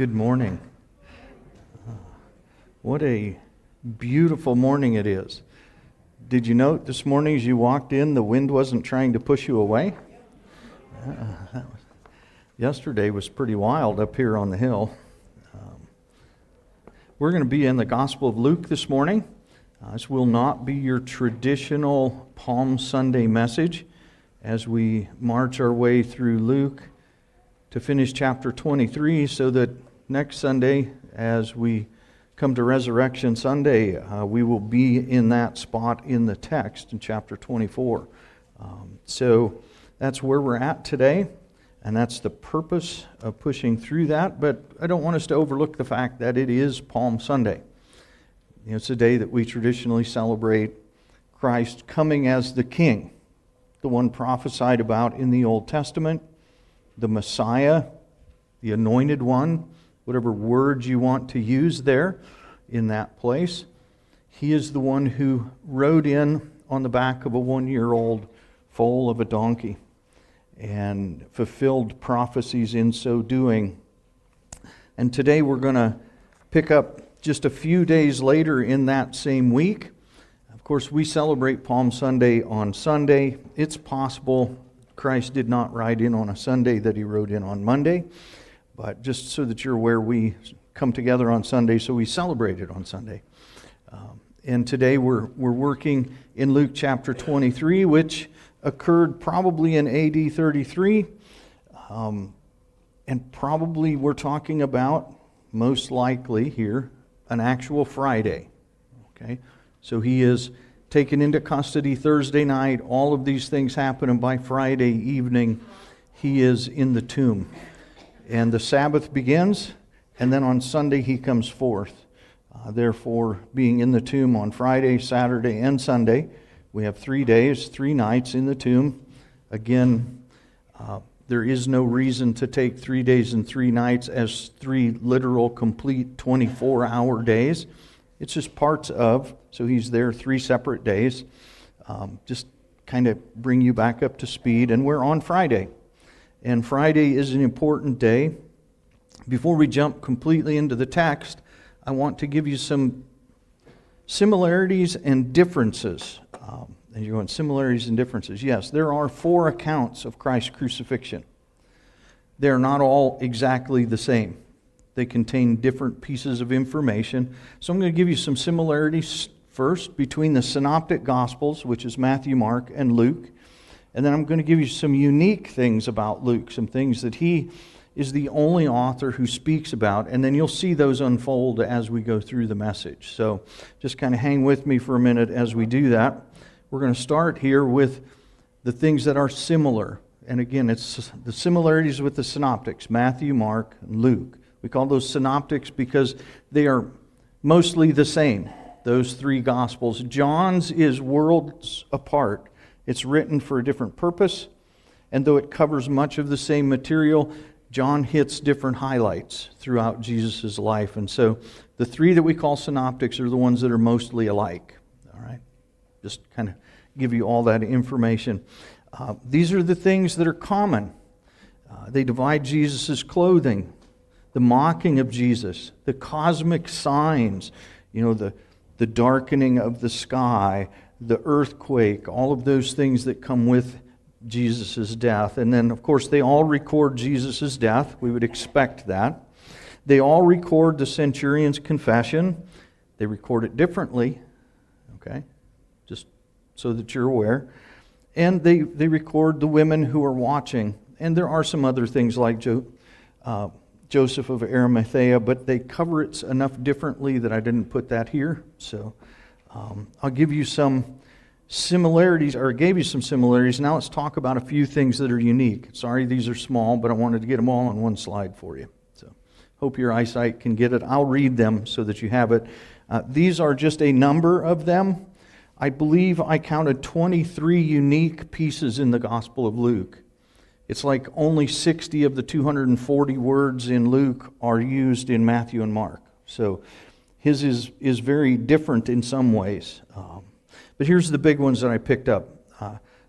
Good morning. What a beautiful morning it is. Did you note this morning as you walked in, the wind wasn't trying to push you away? Yesterday was pretty wild up here on the hill. We're going to be in the Gospel of Luke this morning. This will not be your traditional Palm Sunday message as we march our way through Luke to finish chapter 23, so that next Sunday, as we come to Resurrection Sunday, we will be in that spot in the text in chapter 24. So that's where we're at today, and that's the purpose of pushing through that. But I don't want us to overlook the fact that it is Palm Sunday. It's a day that we traditionally celebrate Christ coming as the King, the one prophesied about in the Old Testament, the Messiah, the Anointed One, whatever words you want to use there in that place. He is the one who rode in on the back of a 1-year-old foal of a donkey and fulfilled prophecies in so doing. And today we're going to pick up just a few days later in that same week. Of course, we celebrate Palm Sunday on Sunday. It's possible Christ did not ride in on a Sunday, that he rode in on Monday. But just so that you're aware, we come together on Sunday, so we celebrate it on Sunday. And today we're working in Luke chapter 23, which occurred probably in AD 33. And probably we're talking about, most likely here, an actual Friday. Okay, so he is taken into custody Thursday night. All of these things happen, and by Friday evening, he is in the tomb. And the Sabbath begins, and then on Sunday he comes forth. Therefore, being in the tomb on Friday, Saturday, and Sunday, we have 3 days, 3 nights in the tomb. Again, there is no reason to take 3 days and 3 nights as 3 literal, complete 24-hour days. It's just parts of, so he's there 3 separate days. Just kind of bring you back up to speed. And we're on Friday. And Friday is an important day. Before we jump completely into the text, I want to give you some similarities and differences. And you're going, similarities and differences. Yes, there are 4 accounts of Christ's crucifixion. They're not all exactly the same. They contain different pieces of information. So I'm going to give you some similarities first between the Synoptic Gospels, which is Matthew, Mark, and Luke. And then I'm going to give you some unique things about Luke, some things that he is the only author who speaks about. And then you'll see those unfold as we go through the message. So just kind of hang with me for a minute as we do that. We're going to start here with the things that are similar. And again, it's the similarities with the Synoptics, Matthew, Mark, and Luke. We call those synoptics because they are mostly the same, those 3 Gospels. John's is worlds apart. It's written for a different purpose, and though it covers much of the same material, John hits different highlights throughout Jesus' life. And so the 3 that we call synoptics are the ones that are mostly alike. All right? Just kind of give you all that information. These are the things that are common. They divide Jesus' clothing, the mocking of Jesus, the cosmic signs, the darkening of the sky, the earthquake, all of those things that come with Jesus' death. And then, of course, they all record Jesus' death. We would expect that. They all record the centurion's confession. They record it differently, okay, just so that you're aware. And they record the women who are watching. And there are some other things like Joseph of Arimathea, but they cover it enough differently that I didn't put that here. So I'll give you some similarities, or gave you some similarities. Now let's talk about a few things that are unique. Sorry, these are small, but I wanted to get them all on one slide for you. So hope your eyesight can get it. I'll read them so that you have it. These are just a number of them. I believe I counted 23 unique pieces in the Gospel of Luke. It's like only 60 of the 240 words in Luke are used in Matthew and Mark. So his is very different in some ways. But here's the big ones that I picked up.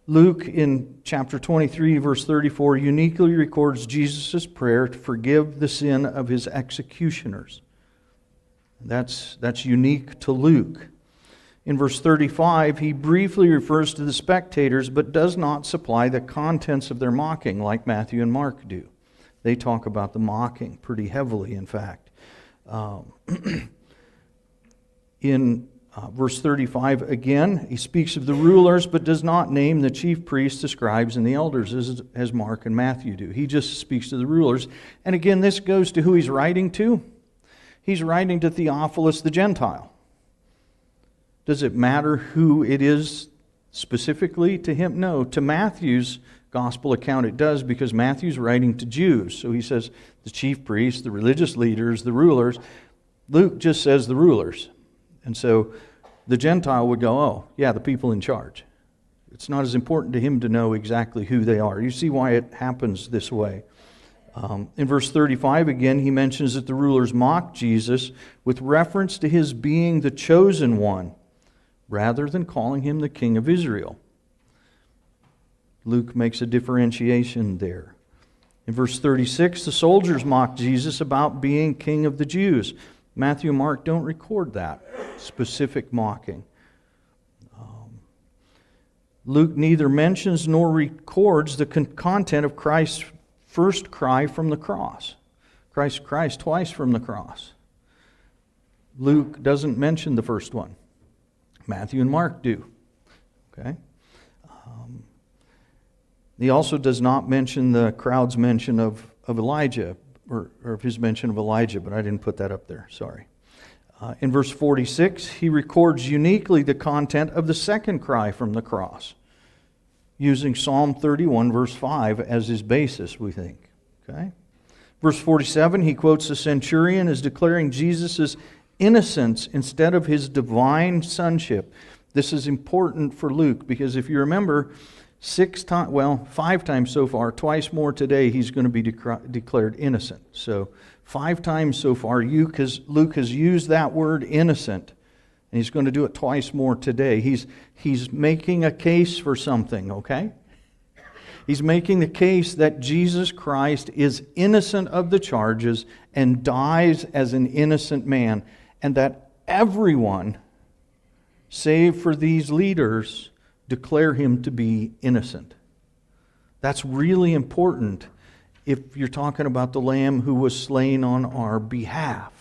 Luke, in chapter 23, verse 34, uniquely records Jesus' prayer to forgive the sin of his executioners. That's unique to Luke. In verse 35, he briefly refers to the spectators, but does not supply the contents of their mocking like Matthew and Mark do. They talk about the mocking pretty heavily, in fact. In verse 35, again, he speaks of the rulers, but does not name the chief priests, the scribes, and the elders, as Mark and Matthew do. He just speaks to the rulers. And again, this goes to who he's writing to. He's writing to Theophilus the Gentile. Does it matter who it is specifically to him? No. To Matthew's gospel account it does, because Matthew's writing to Jews. So he says the chief priests, the religious leaders, the rulers. Luke just says the rulers. And so the Gentile would go, oh, yeah, the people in charge. It's not as important to him to know exactly who they are. You see why it happens this way. In verse 35, again, he mentions that the rulers mocked Jesus with reference to his being the chosen one, rather than calling him the King of Israel. Luke makes a differentiation there. In verse 36, the soldiers mocked Jesus about being King of the Jews. Matthew and Mark don't record that specific mocking. Luke neither mentions nor records the content of Christ's first cry from the cross. Christ cries twice from the cross. Luke doesn't mention the first one. Matthew and Mark do. Okay? He also does not mention the crowd's mention of Elijah, or of his mention of Elijah, but I didn't put that up there. Sorry. In verse 46, he records uniquely the content of the second cry from the cross, using Psalm 31, verse 5 as his basis, we think. Okay? Verse 47, he quotes the centurion as declaring Jesus' innocence instead of his divine sonship. This is important for Luke, because if you remember, 5 times so far, twice more today, he's going to be declared innocent. So 5 times so far, Luke has used that word innocent, and he's going to do it twice more today. He's making a case for something, okay? He's making the case that Jesus Christ is innocent of the charges and dies as an innocent man, and that everyone, save for these leaders, declare him to be innocent. That's really important if you're talking about the Lamb who was slain on our behalf.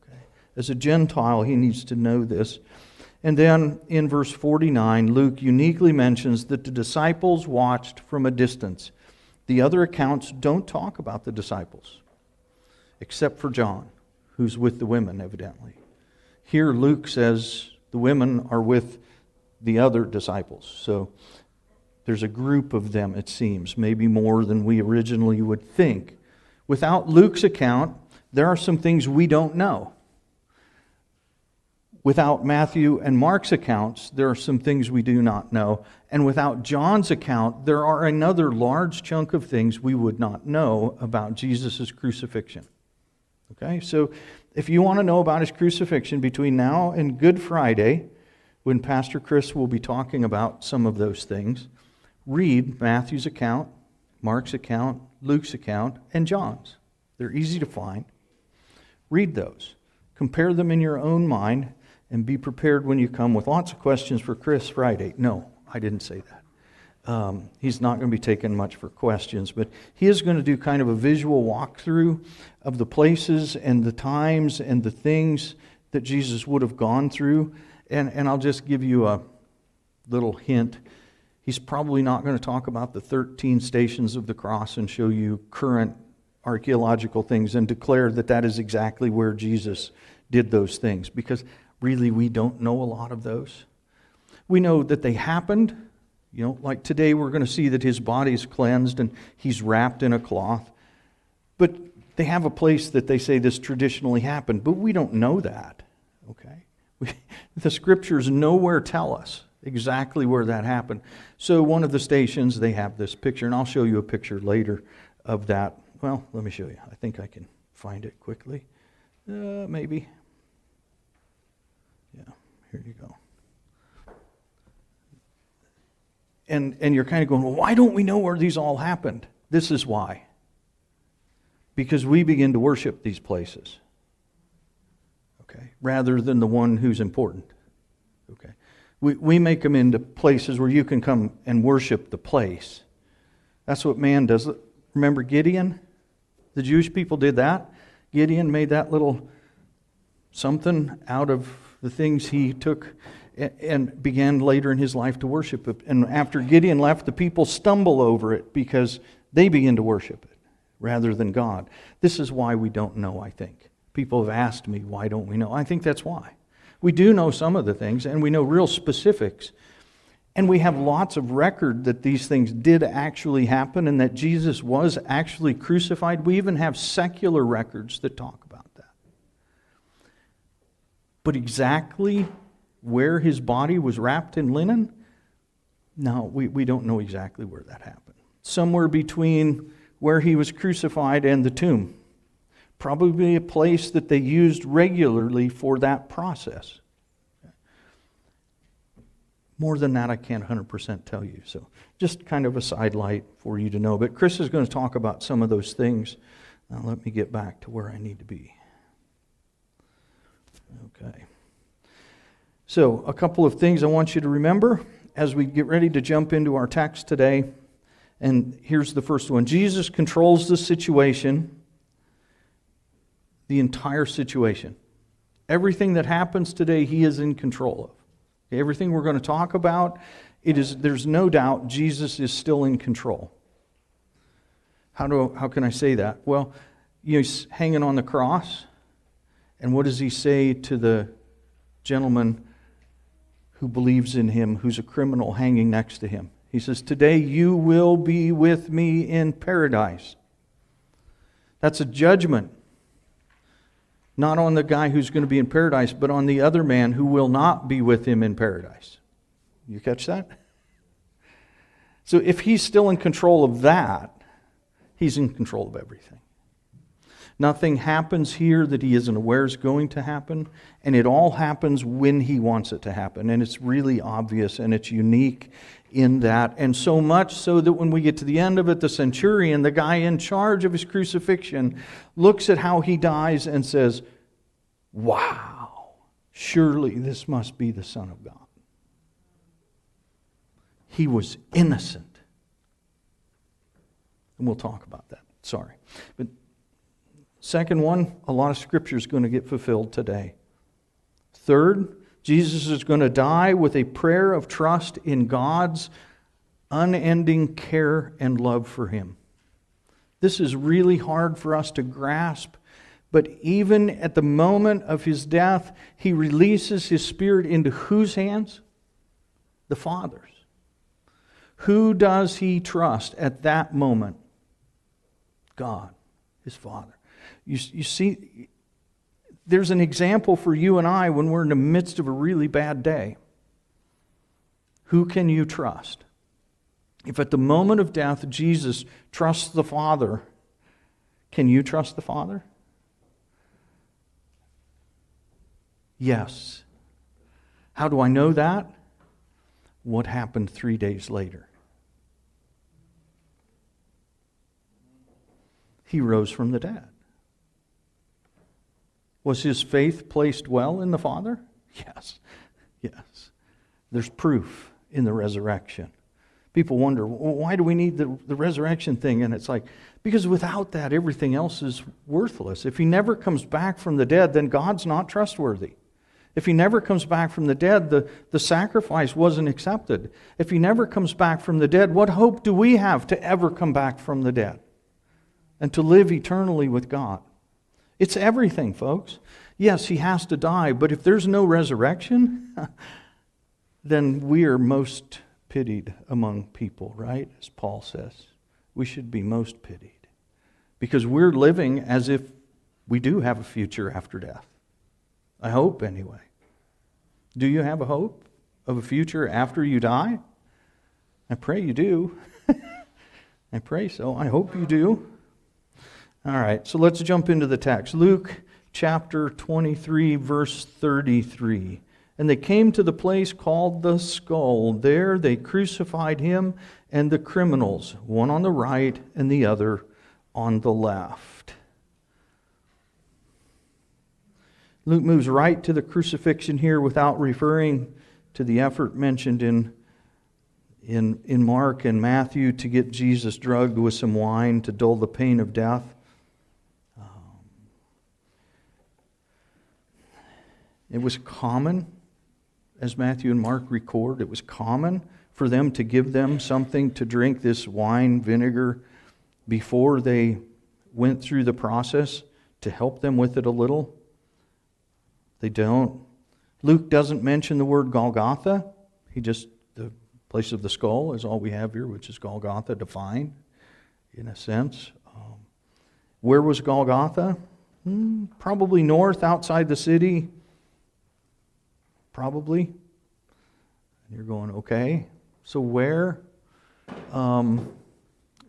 Okay? As a Gentile, he needs to know this. And then in verse 49, Luke uniquely mentions that the disciples watched from a distance. The other accounts don't talk about the disciples, except for John, who's with the women, evidently. Here Luke says the women are with the other disciples. So there's a group of them, it seems, maybe more than we originally would think. Without Luke's account, there are some things we don't know. Without Matthew and Mark's accounts, there are some things we do not know. And without John's account, there are another large chunk of things we would not know about Jesus' crucifixion. Okay, so if you want to know about his crucifixion between now and Good Friday, when Pastor Chris will be talking about some of those things, read Matthew's account, Mark's account, Luke's account, and John's. They're easy to find. Read those. Compare them in your own mind, and be prepared when you come with lots of questions for Chris Friday. No, I didn't say that. He's not going to be taking much for questions, but he is going to do kind of a visual walkthrough of the places and the times and the things that Jesus would have gone through. And I'll just give you a little hint. He's probably not going to talk about the 13 stations of the cross and show you current archaeological things and declare that that is exactly where Jesus did those things, because really we don't know a lot of those. We know that they happened. You know, like today we're going to see that his body is cleansed and he's wrapped in a cloth. But they have a place that they say this traditionally happened, but we don't know that. Okay? The scriptures nowhere tell us exactly where that happened. So one of the stations, they have this picture, and I'll show you a picture later of that. Well, let me show you. I think I can find it quickly. Maybe. Yeah, here you go. And you're kind of going, well, why don't we know where these all happened? This is why. Because we begin to worship these places, okay, rather than the one who's important. Okay, we make them into places where you can come and worship the place. That's what man does. Remember Gideon? The Jewish people did that. Gideon made that little something out of the things he took and began later in his life to worship it. And after Gideon left, the people stumble over it because they begin to worship it rather than God. This is why we don't know, I think. People have asked me, why don't we know? I think that's why. We do know some of the things, and we know real specifics. And we have lots of record that these things did actually happen and that Jesus was actually crucified. We even have secular records that talk about that. But exactly where his body was wrapped in linen, no, we don't know exactly where that happened. Somewhere between where he was crucified and the tomb. Probably a place that they used regularly for that process. More than that, I can't 100% tell you. So just kind of a sidelight for you to know. But Chris is going to talk about some of those things. Now let me get back to where I need to be. Okay. So a couple of things I want you to remember as we get ready to jump into our text today. And here's the first one. Jesus controls the situation, the entire situation. Everything that happens today, he is in control of. Okay, everything we're going to talk about, there's no doubt Jesus is still in control. How can I say that? Well, he's hanging on the cross, and what does he say to the gentleman who believes in him, who's a criminal hanging next to him? He says, "Today you will be with me in paradise." That's a judgment. Not on the guy who's going to be in paradise, but on the other man who will not be with him in paradise. You catch that? So if he's still in control of that, he's in control of everything. Nothing happens here that he isn't aware is going to happen, and it all happens when he wants it to happen. And it's really obvious, and it's unique in that. And so much so that when we get to the end of it, the centurion, the guy in charge of his crucifixion, looks at how he dies and says, "Wow, surely this must be the Son of God." He was innocent. And we'll talk about that. Sorry. But second one, a lot of Scripture is going to get fulfilled today. Third, Jesus is going to die with a prayer of trust in God's unending care and love for him. This is really hard for us to grasp, but even at the moment of his death, he releases his Spirit into whose hands? The Father's. Who does he trust at that moment? God, his Father. You see, there's an example for you and I when we're in the midst of a really bad day. Who can you trust? If at the moment of death Jesus trusts the Father, can you trust the Father? Yes. How do I know that? What happened 3 days later? He rose from the dead. Was his faith placed well in the Father? Yes. Yes. There's proof in the resurrection. People wonder, well, why do we need the resurrection thing? And it's like, because without that, everything else is worthless. If he never comes back from the dead, then God's not trustworthy. If he never comes back from the dead, the sacrifice wasn't accepted. If he never comes back from the dead, what hope do we have to ever come back from the dead and to live eternally with God? It's everything, folks. Yes, he has to die, but if there's no resurrection, then we are most pitied among people, right? As Paul says, we should be most pitied because we're living as if we do have a future after death. I hope, anyway. Do you have a hope of a future after you die? I pray you do. I pray so. I hope you do. All right, so let's jump into the text. Luke chapter 23, verse 33. And they came to the place called the Skull. There they crucified him and the criminals, one on the right and the other on the left. Luke moves right to the crucifixion here without referring to the effort mentioned in Mark and Matthew to get Jesus drugged with some wine to dull the pain of death. It was common, as Matthew and Mark record, it was common for them to give them something to drink, this wine, vinegar, before they went through the process to help them with it a little. They don't. Luke doesn't mention the word Golgotha. The place of the skull is all we have here, which is Golgotha defined, in a sense. Where was Golgotha? Probably north, outside the city. Probably. And you're going, okay, so where?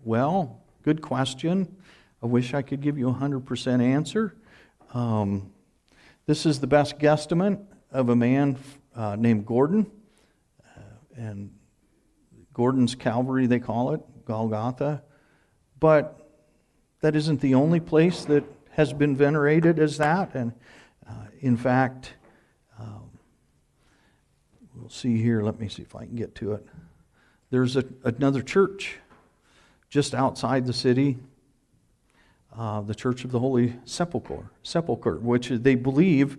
Well, good question. I wish I could give you a 100% answer. This is the best guesstimate of a man named Gordon. And Gordon's Calvary, they call it, Golgotha. But that isn't the only place that has been venerated as that. And in fact, we'll see here, let me see if I can get to it. There's another church just outside the city, the Church of the Holy Sepulchre, which they believe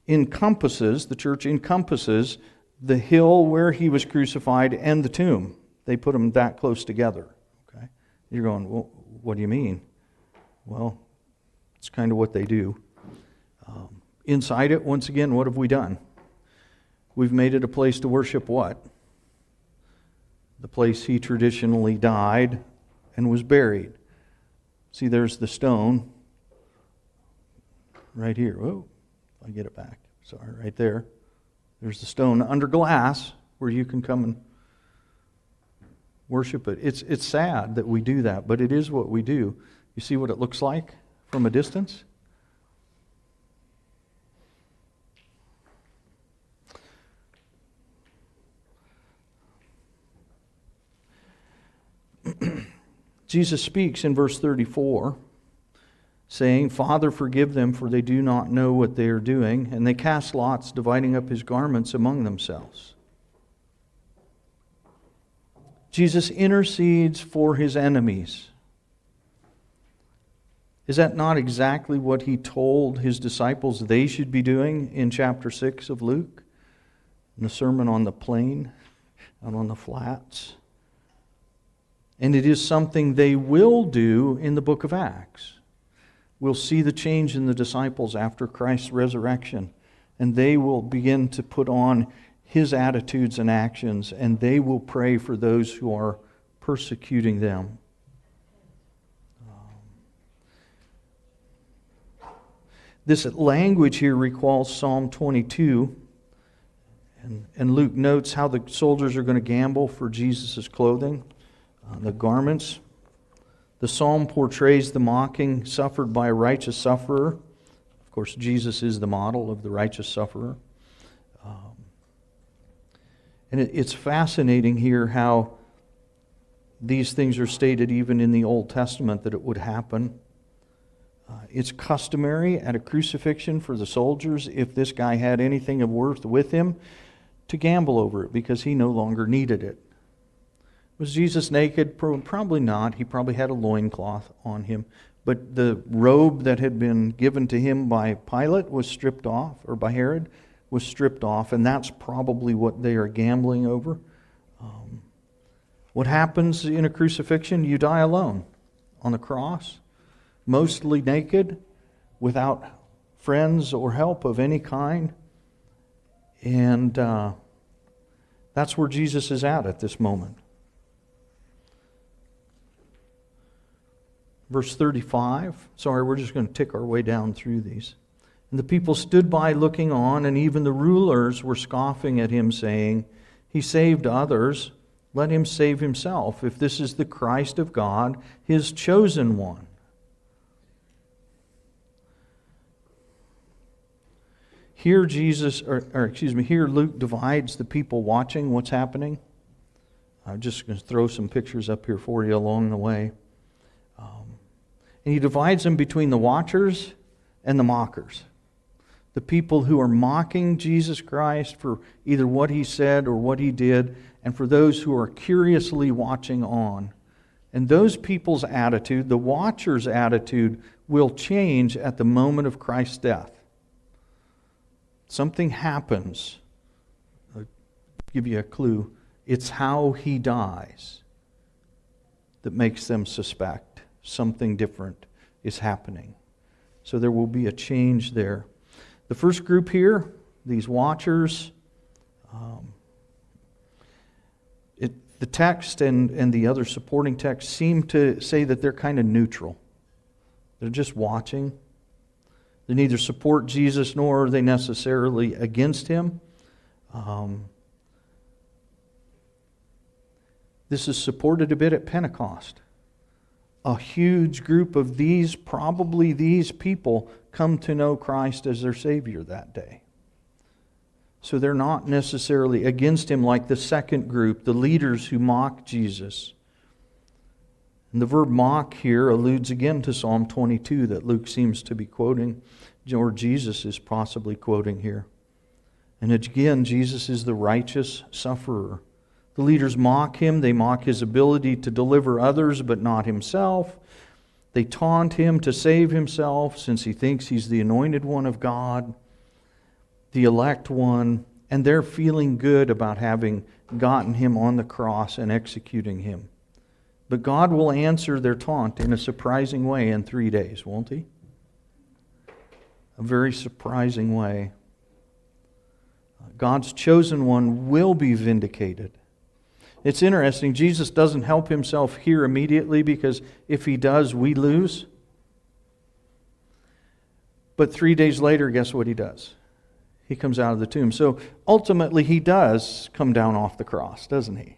the church encompasses the hill where he was crucified and the tomb. They put them that close together. Okay, you're going, well, what do you mean? Well, it's kind of what they do. Inside it, once again, what have we done? We've made it a place to worship what? The place he traditionally died and was buried. See, there's the stone right here. Oh, I get it back. Sorry, right there. There's the stone under glass where you can come and worship it. It's sad that we do that, but it is what we do. You see what it looks like from a distance? Jesus speaks in verse 34, saying, Father, forgive them, for they do not know what they are doing. And they cast lots, dividing up his garments among themselves. Jesus intercedes for his enemies. Is that not exactly what he told his disciples they should be doing in chapter 6 of Luke? In the Sermon on the Plain, out on the flats. And it is something they will do in the book of Acts. We'll see the change in the disciples after Christ's resurrection. And they will begin to put on his attitudes and actions. And they will pray for those who are persecuting them. This language here recalls Psalm 22. And Luke notes how the soldiers are going to gamble for Jesus' clothing. The garments. The psalm portrays the mocking suffered by a righteous sufferer. Of course, Jesus is the model of the righteous sufferer. And it's fascinating here how these things are stated even in the Old Testament that it would happen. It's customary at a crucifixion for the soldiers, if this guy had anything of worth with him, to gamble over it because he no longer needed it. Was Jesus naked? Probably not. He probably had a loincloth on him. But the robe that had been given to him by Pilate was stripped off, or by Herod was stripped off, and that's probably what they are gambling over. What happens in a crucifixion? You die alone on the cross, mostly naked, without friends or help of any kind. And that's where Jesus is at this moment. Verse 35. Sorry, we're just going to tick our way down through these. And the people stood by looking on, and even the rulers were scoffing at him, saying, He saved others, let him save himself, if this is the Christ of God, his chosen one. Here here Luke divides the people watching what's happening. I'm just going to throw some pictures up here for you along the way. And he divides them between the watchers and the mockers. The people who are mocking Jesus Christ for either what he said or what he did, and for those who are curiously watching on. And those people's attitude, the watcher's attitude, will change at the moment of Christ's death. Something happens. I'll give you a clue. It's how he dies that makes them suspect something different is happening. So there will be a change there. The first group here, these watchers, the text and the other supporting text seem to say that they're kind of neutral. They're just watching. They neither support Jesus nor are they necessarily against him. This is supported a bit at Pentecost. A huge group of probably these people, come to know Christ as their Savior that day. So they're not necessarily against him like the second group, the leaders who mock Jesus. And the verb mock here alludes again to Psalm 22 that Luke seems to be quoting, or Jesus is possibly quoting here. And again, Jesus is the righteous sufferer. The leaders mock him. They mock his ability to deliver others, but not himself. They taunt him to save himself, since he thinks he's the anointed one of God, the elect one, and they're feeling good about having gotten him on the cross and executing him. But God will answer their taunt in a surprising way in 3 days, won't he? A very surprising way. God's chosen one will be vindicated. It's interesting, Jesus doesn't help himself here immediately, because if he does, we lose. But 3 days later, guess what he does? He comes out of the tomb. So ultimately, he does come down off the cross, doesn't he?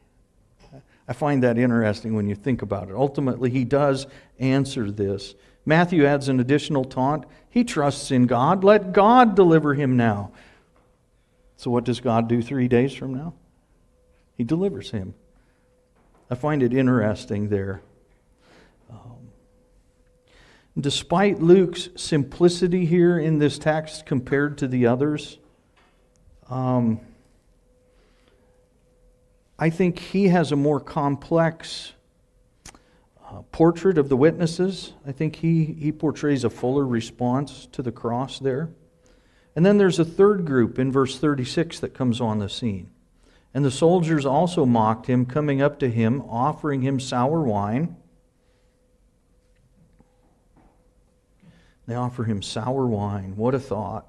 I find that interesting when you think about it. Ultimately, he does answer this. Matthew adds an additional taunt. He trusts in God. Let God deliver him now. So what does God do 3 days from now? He delivers him. I find it interesting there. Despite Luke's simplicity here in this text compared to the others, I think he has a more complex portrait of the witnesses. I think he portrays a fuller response to the cross there. And then there's a third group in verse 36 that comes on the scene. And the soldiers also mocked him, coming up to him, offering him sour wine. They offer him sour wine. What a thought.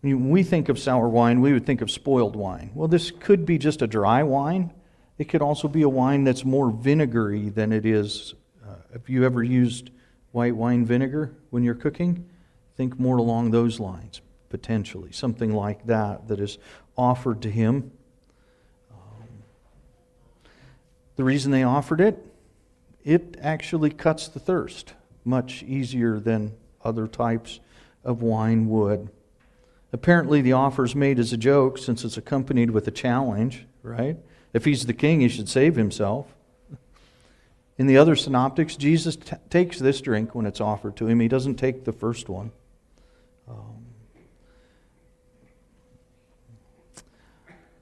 When we think of sour wine, we would think of spoiled wine. Well, this could be just a dry wine. It could also be a wine that's more vinegary than it is. Have you ever used white wine vinegar when you're cooking? Think more along those lines, potentially. Something like that is offered to him. The reason they offered it, it actually cuts the thirst much easier than other types of wine would. Apparently the offer is made as a joke, since it's accompanied with a challenge, right? If he's the king, he should save himself. In the other synoptics, Jesus takes this drink when it's offered to him. He doesn't take the first one.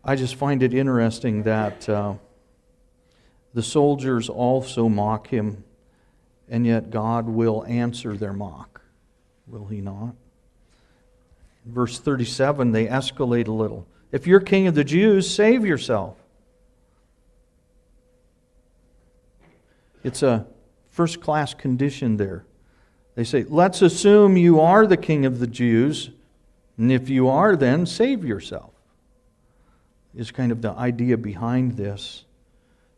I just find it interesting that the soldiers also mock him, and yet God will answer their mock. Will he not? In verse 37, they escalate a little. If you're king of the Jews, save yourself. It's a first-class condition there. They say, let's assume you are the king of the Jews, and if you are, then save yourself. Is kind of the idea behind this.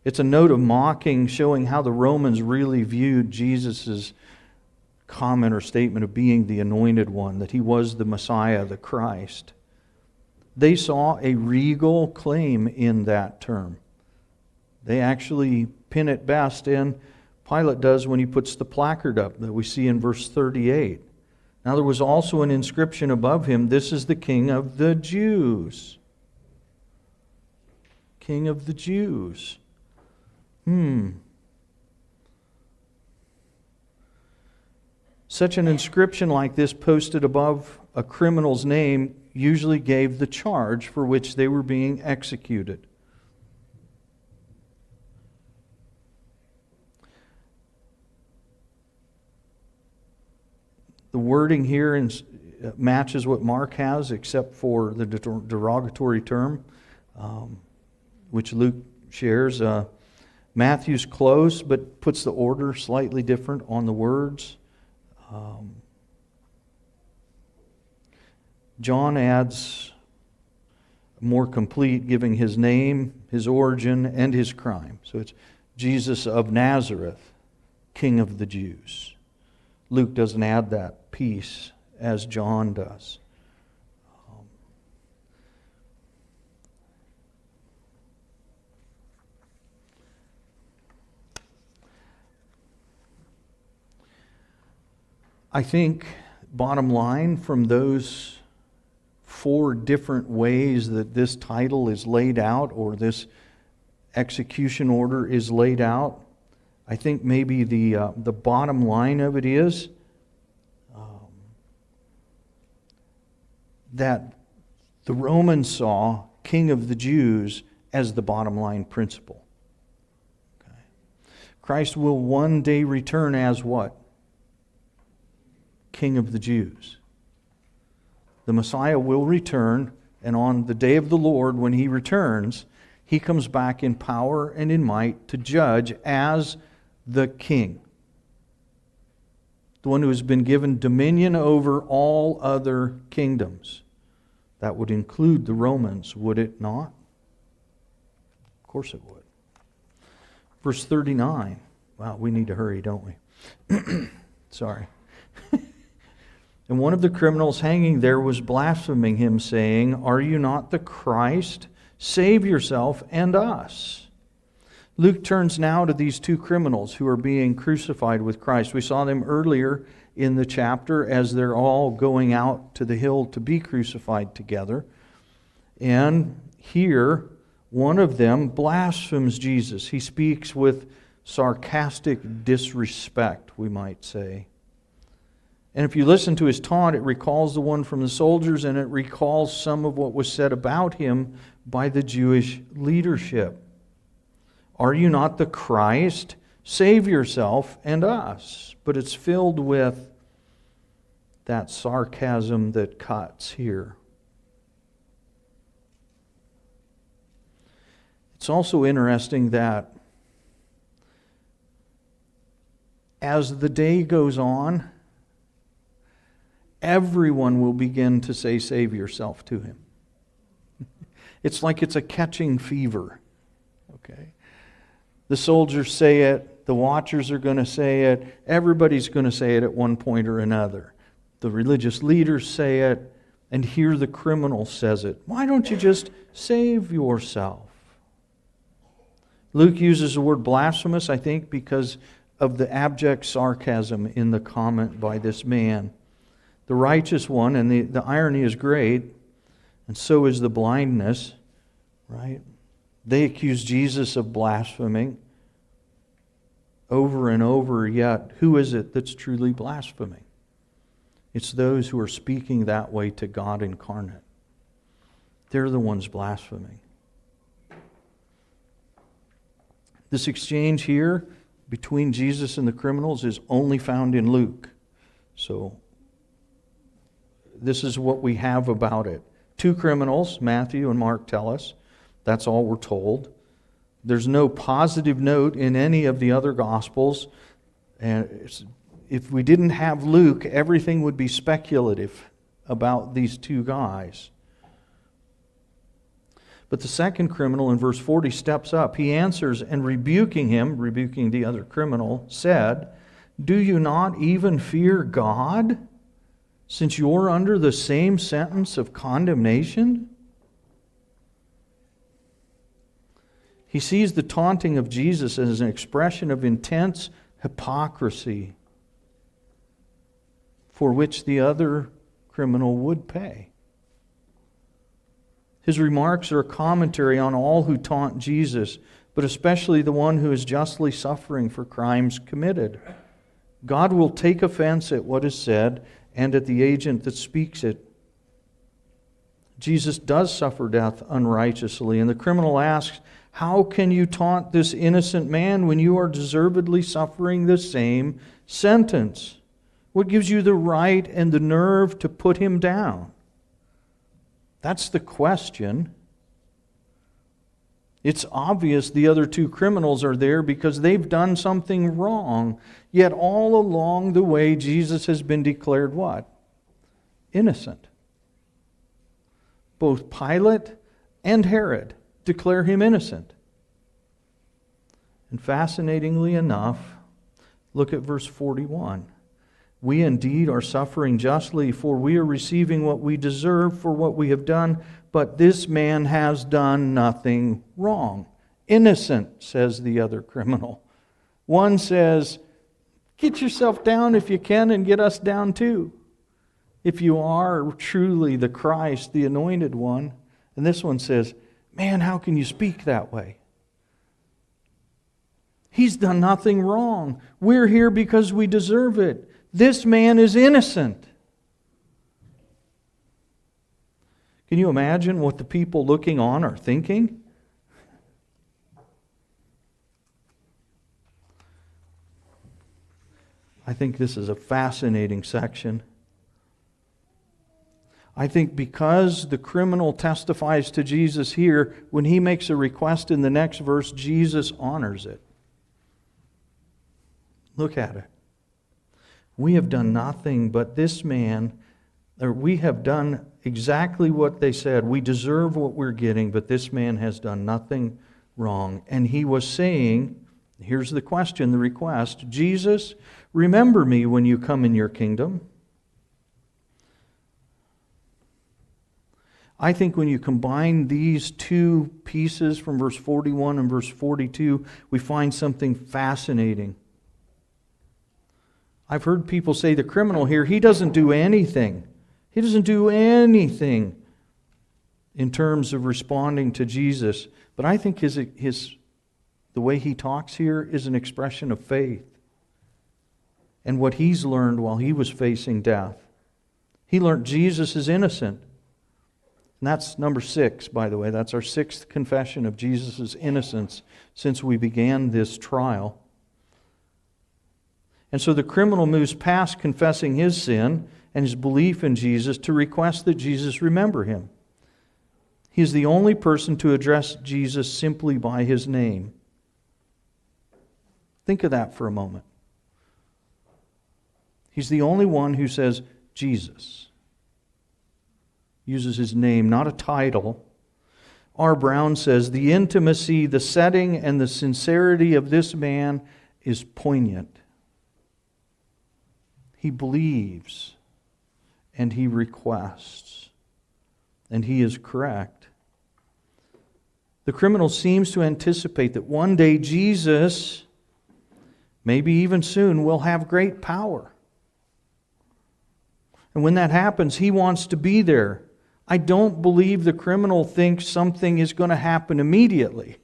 It's a note of mocking, showing how the Romans really viewed Jesus' comment or statement of being the anointed one, that he was the Messiah, the Christ. They saw a regal claim in that term. They actually pin it best in, Pilate does when he puts the placard up that we see in verse 38. Now there was also an inscription above him, "This is the King of the Jews." King of the Jews. Such an inscription like this posted above a criminal's name usually gave the charge for which they were being executed. The wording here matches what Mark has, except for the derogatory term, which Luke shares. Matthew's close, but puts the order slightly different on the words. John adds more complete, giving his name, his origin, and his crime. So it's Jesus of Nazareth, King of the Jews. Luke doesn't add that piece as John does. I think, bottom line, from those 4 different ways that this title is laid out, or this execution order is laid out, I think maybe the bottom line of it is that the Romans saw King of the Jews as the bottom line principle. Okay. Christ will one day return as what? King of the Jews. The Messiah will return, and on the day of the Lord, when He returns, He comes back in power and in might to judge as the King. The one who has been given dominion over all other kingdoms. That would include the Romans, would it not? Of course it would. Verse 39. Wow, we need to hurry, don't we? Sorry. And one of the criminals hanging there was blaspheming him, saying, "Are you not the Christ? Save yourself and us." Luke turns now to these 2 criminals who are being crucified with Christ. We saw them earlier in the chapter as they're all going out to the hill to be crucified together. And here, one of them blasphemes Jesus. He speaks with sarcastic disrespect, we might say. And if you listen to his taunt, it recalls the one from the soldiers, and it recalls some of what was said about him by the Jewish leadership. "Are you not the Christ? Save yourself and us." But it's filled with that sarcasm that cuts here. It's also interesting that as the day goes on, everyone will begin to say, "Save yourself" to him. It's like it's a catching fever. Okay? The soldiers say it, the watchers are going to say it, everybody's going to say it at one point or another. The religious leaders say it, and here the criminal says it. Why don't you just save yourself? Luke uses the word blasphemous, I think, because of the abject sarcasm in the comment by this man. The righteous one, and the irony is great, and so is the blindness, right? They accuse Jesus of blaspheming over and over, yet who is it that's truly blaspheming? It's those who are speaking that way to God incarnate. They're the ones blaspheming. This exchange here between Jesus and the criminals is only found in Luke. So this is what we have about it. 2 criminals, Matthew and Mark tell us. That's all we're told. There's no positive note in any of the other Gospels. And if we didn't have Luke, everything would be speculative about these 2 guys. But the second criminal in verse 40 steps up. He answers, and rebuking the other criminal, said, "Do you not even fear God, since you're under the same sentence of condemnation?" He sees the taunting of Jesus as an expression of intense hypocrisy. for which the other criminal would pay. His remarks are a commentary on all who taunt Jesus, but especially the one who is justly suffering for crimes committed. God will take offense at what is said and at the agent that speaks it. Jesus does suffer death unrighteously, and the criminal asks, "How can you taunt this innocent man when you are deservedly suffering the same sentence? What gives you the right and the nerve to put him down?" That's the question. It's obvious the other two criminals are there because they've done something wrong. Yet all along the way, Jesus has been declared what? Innocent. Both Pilate and Herod declare him innocent. And fascinatingly enough, look at verse 41. "We indeed are suffering justly, for we are receiving what we deserve for what we have done, but this man has done nothing wrong." Innocent, says the other criminal. One says, "Get yourself down if you can and get us down too, if you are truly the Christ, the anointed one." And this one says, "Man, how can you speak that way? He's done nothing wrong. We're here because we deserve it. This man is innocent." Can you imagine what the people looking on are thinking? I think this is a fascinating section. I think because the criminal testifies to Jesus here, when he makes a request in the next verse, Jesus honors it. Look at it. "We have done nothing, but this man," or we have done exactly what they said. We deserve what we're getting, but this man has done nothing wrong. And he was saying, here's the question, the request, "Jesus, remember me when you come in your kingdom." I think when you combine these two pieces from verse 41 and verse 42, we find something fascinating. I've heard people say the criminal here, he doesn't do anything. He doesn't do anything in terms of responding to Jesus. But I think the way he talks here is an expression of faith and what he's learned while he was facing death. He learned Jesus is innocent. And that's number 6, by the way. That's our 6th confession of Jesus' innocence since we began this trial. And so the criminal moves past confessing his sin and his belief in Jesus to request that Jesus remember him. He is the only person to address Jesus simply by his name. Think of that for a moment. He's the only one who says Jesus. Uses his name, not a title. R. Brown says, "The intimacy, the setting, and the sincerity of this man is poignant." He believes and he requests, and he is correct. The criminal seems to anticipate that one day Jesus, maybe even soon, will have great power. And when that happens, he wants to be there. I don't believe the criminal thinks something is going to happen immediately.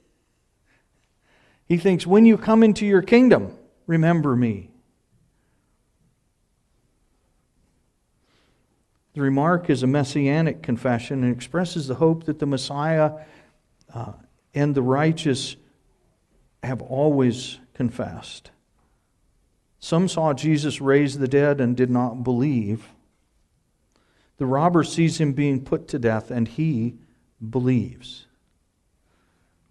He thinks, when you come into your kingdom, remember me. The remark is a messianic confession and expresses the hope that the Messiah and the righteous have always confessed. Some saw Jesus raise the dead and did not believe. The robber sees him being put to death and he believes.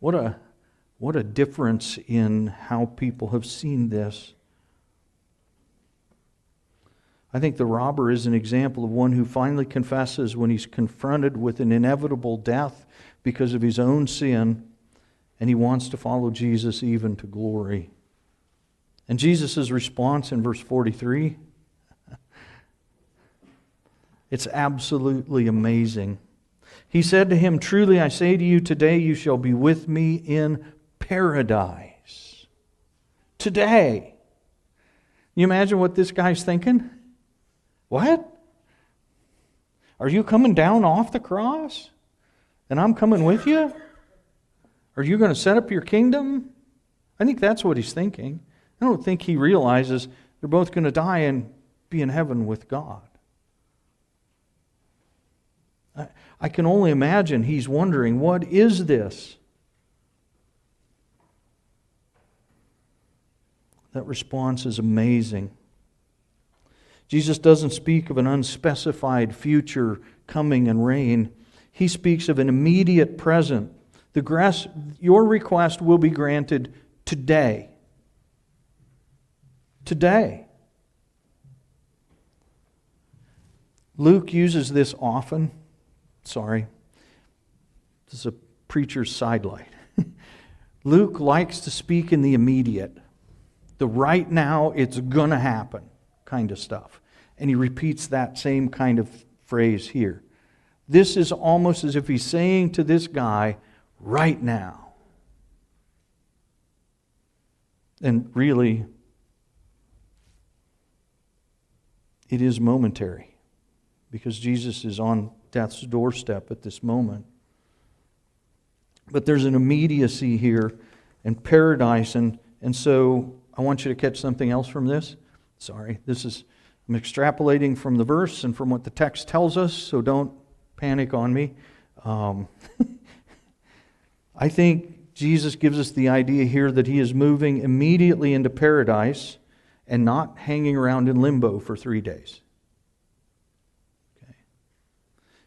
What a difference in how people have seen this. I think the robber is an example of one who finally confesses when he's confronted with an inevitable death because of his own sin, and he wants to follow Jesus even to glory. And Jesus' response in verse 43, it's absolutely amazing. He said to him, "Truly I say to you, today you shall be with me in paradise." Today. You imagine what this guy's thinking? What? Are you coming down off the cross? And I'm coming with you? Are you going to set up your kingdom? I think that's what he's thinking. I don't think he realizes they're both going to die and be in heaven with God. I can only imagine he's wondering, what is this? That response is amazing. Jesus doesn't speak of an unspecified future coming and reign. He speaks of an immediate present. Your request will be granted today. Today. Luke uses this often. Sorry. This is a preacher's sidelight. Luke likes to speak in the immediate. The right now, it's going to happen kind of stuff. And he repeats that same kind of phrase here. This is almost as if he's saying to this guy, right now. And really, it is momentary, because Jesus is on death's doorstep at this moment. But there's an immediacy here and paradise, and so I want you to catch something else from this. Sorry, I'm extrapolating from the verse and from what the text tells us, so don't panic on me. I think Jesus gives us the idea here that he is moving immediately into paradise and not hanging around in limbo for 3 days. Okay.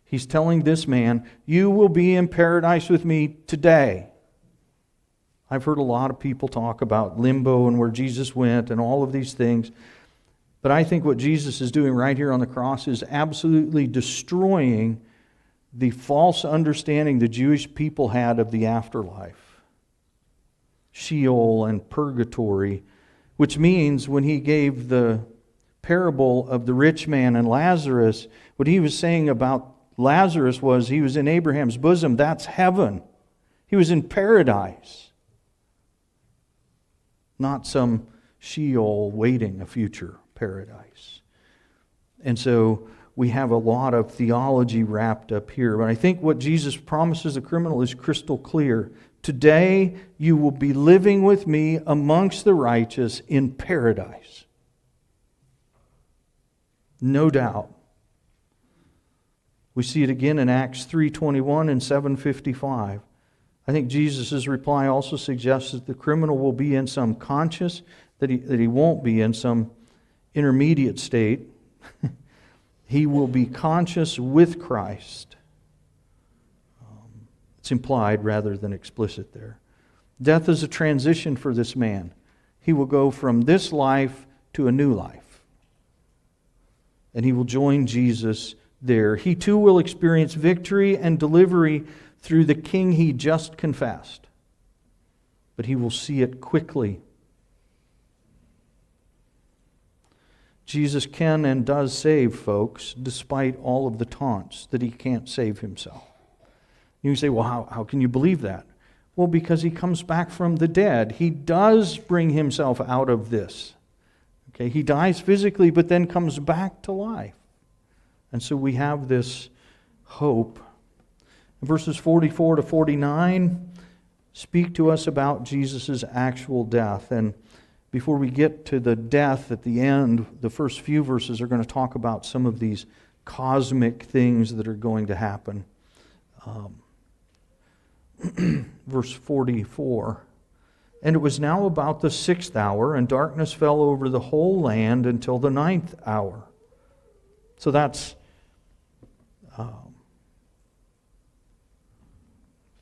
He's telling this man, you will be in paradise with me today. I've heard a lot of people talk about limbo and where Jesus went and all of these things. But I think what Jesus is doing right here on the cross is absolutely destroying the false understanding the Jewish people had of the afterlife. Sheol and purgatory, which means when he gave the parable of the rich man and Lazarus, what he was saying about Lazarus was he was in Abraham's bosom. That's heaven. He was in paradise. Not some Sheol waiting a future paradise. And so we have a lot of theology wrapped up here. But I think what Jesus promises the criminal is crystal clear. Today you will be living with me amongst the righteous in paradise. No doubt. We see it again in Acts 3:21 and 7:55. I think Jesus' reply also suggests that the criminal will be in some conscious, that he won't be in some intermediate state. He will be conscious with Christ. It's implied rather than explicit there. Death is a transition for this man. He will go from this life to a new life. And he will join Jesus there. He too will experience victory and delivery through the King he just confessed. But he will see it quickly. Jesus can and does save folks, despite all of the taunts that he can't save himself. You say, well, how can you believe that? Well, because he comes back from the dead. He does bring himself out of this. Okay, he dies physically, but then comes back to life. And so we have this hope. Verses 44 to 49 speak to us about Jesus' actual death. And before we get to the death at the end, the first few verses are going to talk about some of these cosmic things that are going to happen. Verse 44. And it was now about the 6th hour, and darkness fell over the whole land until the 9th hour. So that's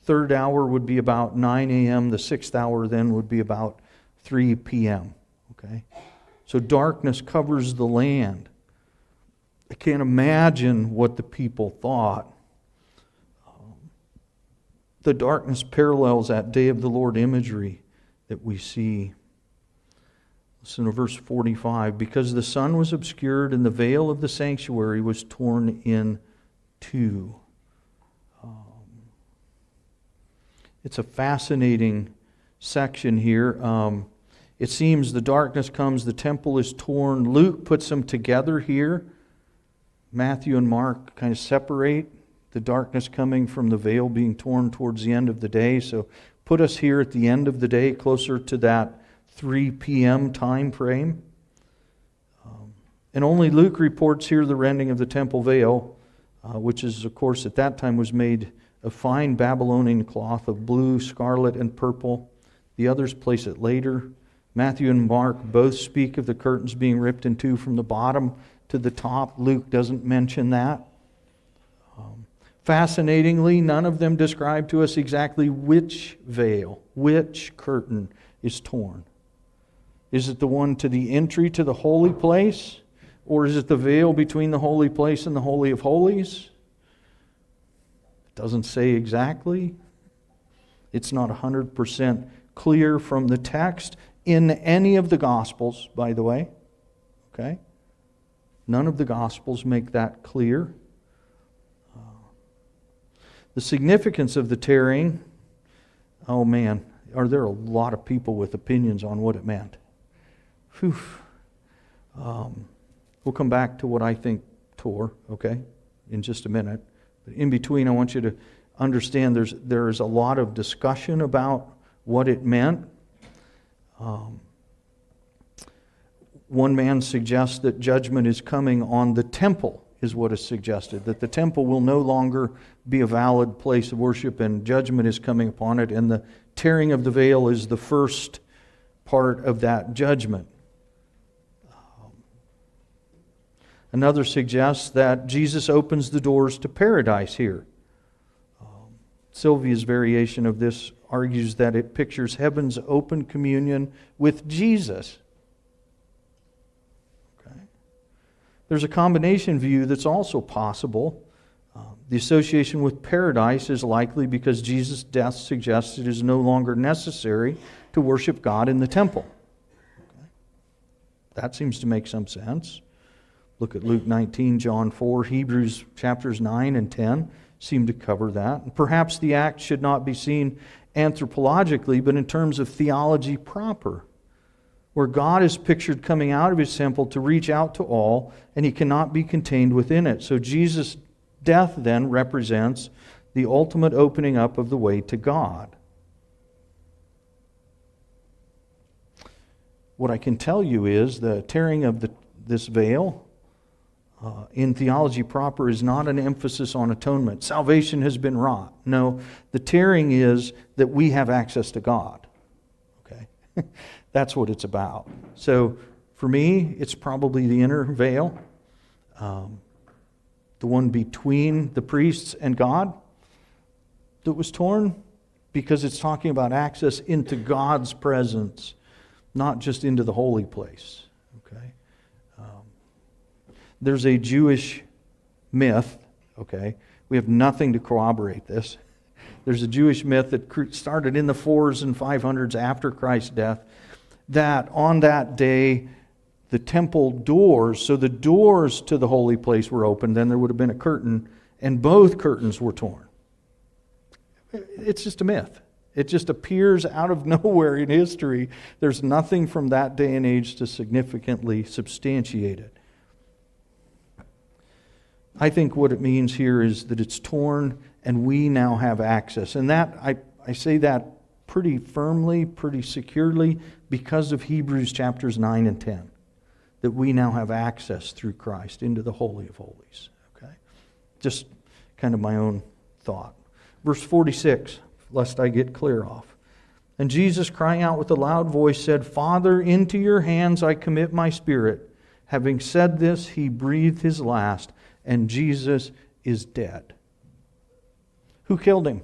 3rd hour would be about 9 a.m. The 6th hour then would be about 3 p.m. Okay? So darkness covers the land. I can't imagine what the people thought. The darkness parallels that day of the Lord imagery that we see. Listen to verse 45. Because the sun was obscured and the veil of the sanctuary was torn in two. It's a fascinating section here. It seems the darkness comes, the temple is torn. Luke puts them together here. Matthew and Mark kind of separate the darkness coming from the veil being torn towards the end of the day. So put us here at the end of the day, closer to that 3 p.m. time frame. And only Luke reports here the rending of the temple veil, which is, of course, at that time was made of fine Babylonian cloth of blue, scarlet, and purple. The others place it later. Matthew and Mark both speak of the curtains being ripped in two from the bottom to the top. Luke doesn't mention that. Fascinatingly, none of them describe to us exactly which veil, which curtain is torn. Is it the one to the entry to the holy place? Or is it the veil between the holy place and the Holy of Holies? It doesn't say exactly. It's not 100% clear from the text in any of the Gospels, by the way. Okay? None of the Gospels make that clear. The significance of the tearing, oh man, are there a lot of people with opinions on what it meant? Whew. We'll come back to what I think tore, okay, in just a minute. But in between, I want you to understand there's a lot of discussion about what it meant. One man suggests that judgment is coming on the temple, is what is suggested, that the temple will no longer be a valid place of worship and judgment is coming upon it, and the tearing of the veil is the first part of that judgment. Another suggests that Jesus opens the doors to paradise here. Sylvia's variation of this argues that it pictures heaven's open communion with Jesus. Okay. There's a combination view that's also possible. The association with paradise is likely because Jesus' death suggests it is no longer necessary to worship God in the temple. Okay. That seems to make some sense. Look at Luke 19, John 4, Hebrews chapters 9 and 10 seem to cover that. And perhaps the act should not be seen anthropologically, but in terms of theology proper, where God is pictured coming out of His temple to reach out to all, and He cannot be contained within it. So Jesus' death then represents the ultimate opening up of the way to God. What I can tell you is the tearing of this veil in theology proper is not an emphasis on atonement. Salvation has been wrought. No, the tearing is that we have access to God. Okay? That's what it's about. So for me, it's probably the inner veil, the one between the priests and God that was torn, because it's talking about access into God's presence, not just into the holy place. Okay? There's a Jewish myth, okay? We have nothing to corroborate this. There's a Jewish myth that started in the 400s and 500s after Christ's death, that on that day, the temple doors, so the doors to the holy place were open, then there would have been a curtain, and both curtains were torn. It's just a myth. It just appears out of nowhere in history. There's nothing from that day and age to significantly substantiate it. I think what it means here is that it's torn and we now have access. And that I say that pretty firmly, pretty securely, because of Hebrews chapters 9 and 10. That we now have access through Christ into the Holy of Holies. Okay? Just kind of my own thought. Verse 46, lest I get clear off. And Jesus, crying out with a loud voice, said, Father, into your hands I commit my spirit. Having said this, he breathed his last, and Jesus is dead. Who killed him?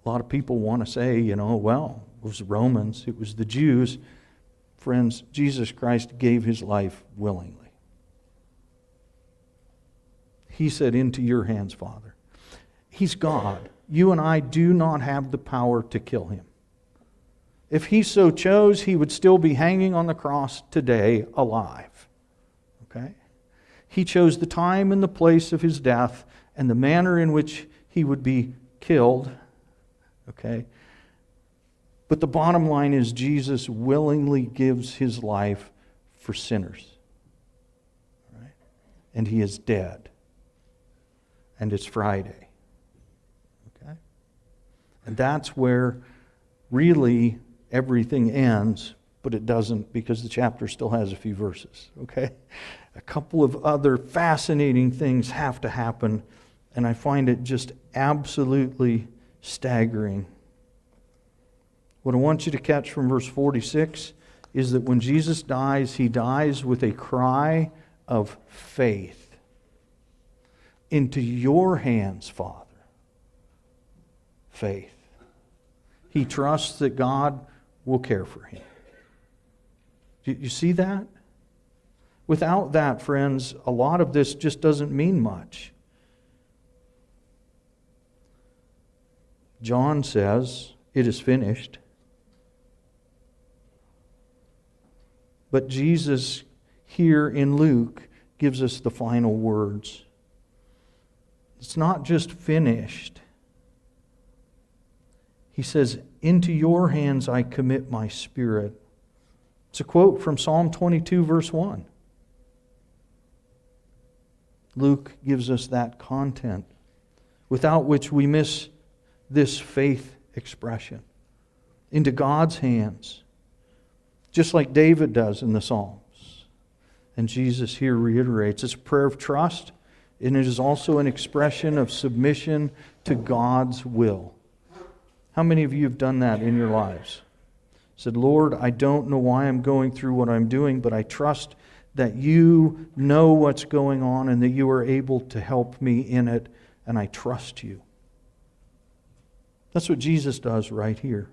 A lot of people want to say, well, it was the Romans, it was the Jews. Friends, Jesus Christ gave his life willingly. He said, into your hands, Father. He's God. You and I do not have the power to kill him. If he so chose, he would still be hanging on the cross today alive. Okay? He chose the time and the place of his death and the manner in which he would be killed. Okay? But the bottom line is Jesus willingly gives his life for sinners. Right? And He is dead. And it's Friday. Okay? And that's where really everything ends, but it doesn't, because the chapter still has a few verses. Okay? A couple of other fascinating things have to happen, and I find it just absolutely staggering. What I want you to catch from verse 46 is that when Jesus dies, He dies with a cry of faith. Into your hands, Father. Faith. He trusts that God will care for him. Do you see that? Without that, friends, a lot of this just doesn't mean much. John says, "It is finished." But Jesus, here in Luke, gives us the final words. It's not just finished. He says, "Into your hands I commit my spirit." It's a quote from Psalm 22, verse 1. Luke gives us that content, without which we miss this faith expression. Into God's hands, just like David does in the Psalms. And Jesus here reiterates, it's a prayer of trust, and it is also an expression of submission to God's will. How many of you have done that in your lives? Said, "Lord, I don't know why I'm going through what I'm doing, but I trust that you know what's going on and that you are able to help me in it, and I trust you." That's what Jesus does right here.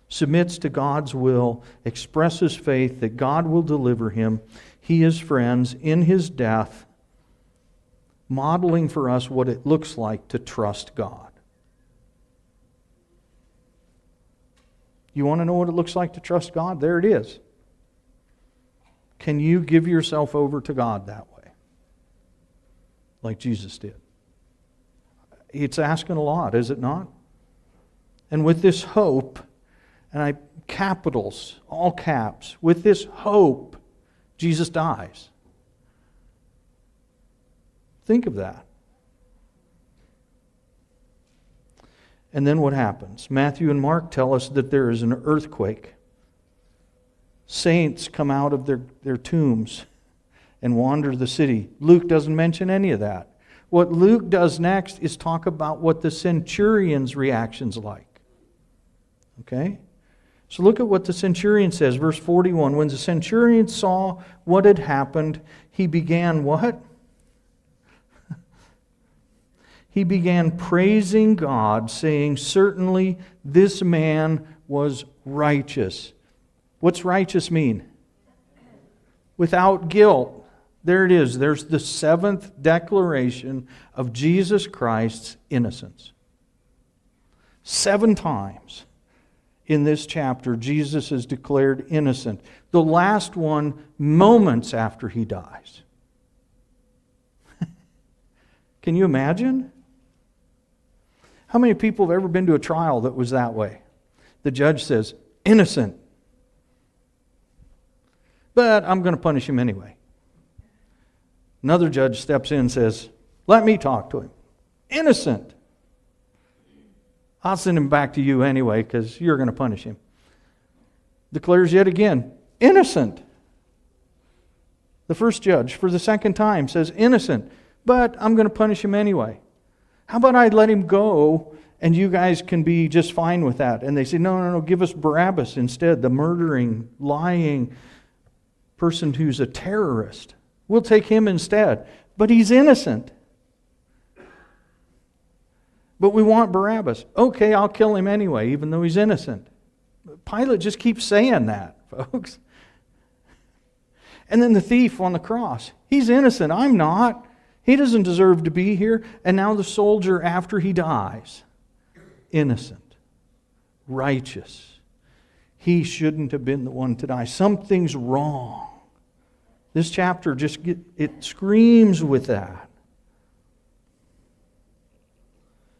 Submits to God's will, expresses faith that God will deliver him. He is, friends, in his death, modeling for us what it looks like to trust God. You want to know what it looks like to trust God? There it is. Can you give yourself over to God that way? Like Jesus did. It's asking a lot, is it not? And with this hope, and I capitals, all caps, with this hope, Jesus dies. Think of that. And then what happens? Matthew and Mark tell us that there is an earthquake. Saints come out of their tombs and wander the city. Luke doesn't mention any of that. What Luke does next is talk about what the centurion's reaction's like. Okay? So look at what the centurion says, verse 41. When the centurion saw what had happened, he began what? He began praising God, saying, "Certainly this man was righteous." What's righteous mean? Without guilt. There it is. There's the seventh declaration of Jesus Christ's innocence. 7 times in this chapter, Jesus is declared innocent. The last one, moments after he dies. Can you imagine? How many people have ever been to a trial that was that way? The judge says, "Innocent. But I'm going to punish him anyway." Another judge steps in and says, "Let me talk to him. Innocent. I'll send him back to you anyway because you're going to punish him." Declares yet again, "Innocent." The first judge, for the second time, says, "Innocent, but I'm going to punish him anyway. How about I let him go and you guys can be just fine with that?" And they say, no, give us Barabbas instead, the murdering, lying person who's a terrorist. We'll take him instead. But he's innocent. But we want Barabbas. Okay, I'll kill him anyway, even though he's innocent. Pilate just keeps saying that, folks. And then the thief on the cross. He's innocent. I'm not. He doesn't deserve to be here. And now the soldier, after he dies, innocent, righteous. He shouldn't have been the one to die. Something's wrong. This chapter it screams with that.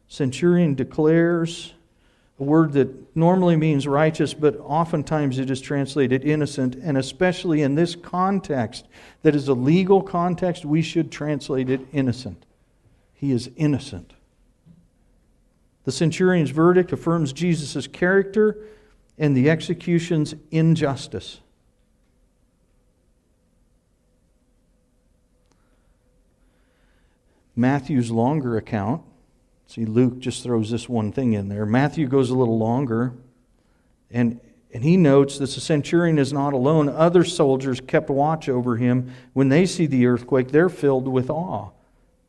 Centurion declares a word that normally means righteous, but oftentimes it is translated innocent, and especially in this context, that is a legal context, we should translate it innocent. He is innocent. The centurion's verdict affirms Jesus' character and the execution's injustice. Matthew's longer account, see, Luke just throws this one thing in there. Matthew goes a little longer, and he notes that the centurion is not alone. Other soldiers kept watch over him. When they see the earthquake, they're filled with awe.